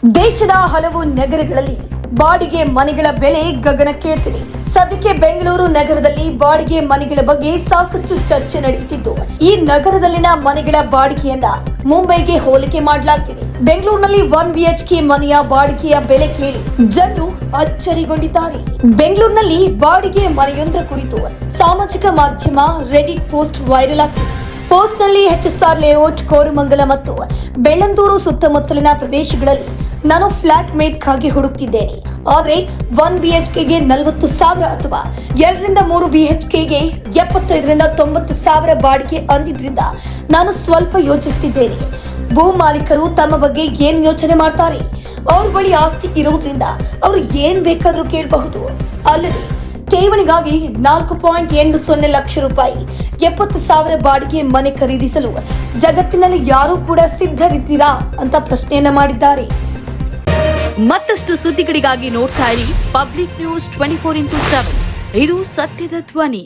ದೇಶದ ಹಲವು ನಗರಗಳಲ್ಲಿ ಬಾಡಿಗೆ ಮನೆಗಳ ಬೆಲೆ ಗಗನಕ್ಕೇರ್ತಿದೆ. ಸದ್ಯಕ್ಕೆ ಬೆಂಗಳೂರು ನಗರದಲ್ಲಿ ಬಾಡಿಗೆ ಮನೆಗಳ ಬಗ್ಗೆ ಸಾಕಷ್ಟು ಚರ್ಚೆ ನಡೆಯುತ್ತಿದ್ದು, ಈ ನಗರದಲ್ಲಿನ ಮನೆಗಳ ಬಾಡಿಗೆಯನ್ನ ಮುಂಬೈಗೆ ಹೋಲಿಕೆ ಮಾಡಲಾಗ್ತಿದೆ. ಬೆಂಗಳೂರಿನಲ್ಲಿ 1 BHK ಮನೆಯ ಬಾಡಿಗೆಯ ಬೆಲೆ ಕೇಳಿ ಜನರು ಅಚ್ಚರಿಗೊಂಡಿದ್ದಾರೆ. ಬೆಂಗಳೂರಿನಲ್ಲಿ ಬಾಡಿಗೆ ಮನೆಯೊಂದರ ಕುರಿತು ಸಾಮಾಜಿಕ ಮಾಧ್ಯಮ ರೆಡಿಟ್ ಪೋಸ್ಟ್ ವೈರಲ್ ಆಗ್ತಿದೆ. ಪೋಸ್ಟ್ನಲ್ಲಿ HSR ಲೇಔಟ್, ಕೋರಮಂಗಲ ಮತ್ತು ಬೆಳ್ಳಂದೂರು ಸುತ್ತಮುತ್ತಲಿನ ಪ್ರದೇಶಗಳಲ್ಲಿ ನಾನು ಫ್ಲಾಟ್ ಮೇಟ್ಗಾಗಿ ಹುಡುಕ್ತಿದ್ದೇನೆ. ಆದರೆ 1 BHKಗೆ 40,000 ಅಥವಾ 2 ರಿಂದ 3 BHKಗೆ 75 ರಿಂದ 90,000 ಬಾಡಿಗೆ ಅಂದಿದ್ರಿಂದ ನಾನು ಸ್ವಲ್ಪ ಯೋಚಿಸುತ್ತಿದ್ದೇನೆ. ಭೂ ಮಾಲೀಕರು ತಮ್ಮ ಬಗ್ಗೆ ಏನ್ ಯೋಚನೆ ಮಾಡ್ತಾರೆ? ಅವ್ರ ಬಳಿ ಆಸ್ತಿ ಇರೋದ್ರಿಂದ ಅವರು ಏನ್ ಬೇಕಾದ್ರೂ ಕೇಳಬಹುದು. ಅಲ್ಲದೆ ಠೇವಣಿಗಾಗಿ 4.80 ಲಕ್ಷ ರೂಪಾಯಿ 70,000 ಬಾಡಿಗೆ ಮನೆ ಖರೀದಿಸಲು ಜಗತ್ತಿನಲ್ಲಿ ಯಾರೂ ಕೂಡ ಸಿದ್ಧರಿದ್ದೀರಾ ಅಂತ ಪ್ರಶ್ನೆಯನ್ನ ಮಾಡಿದ್ದಾರೆ. ಮತ್ತಷ್ಟು ಸುದ್ದಿಗಳಿಗಾಗಿ ನೋಡ್ತಾ ಇರಿ ಪಬ್ಲಿಕ್ ನ್ಯೂಸ್ 24x7. ಇದು ಸತ್ಯದ ಧ್ವನಿ.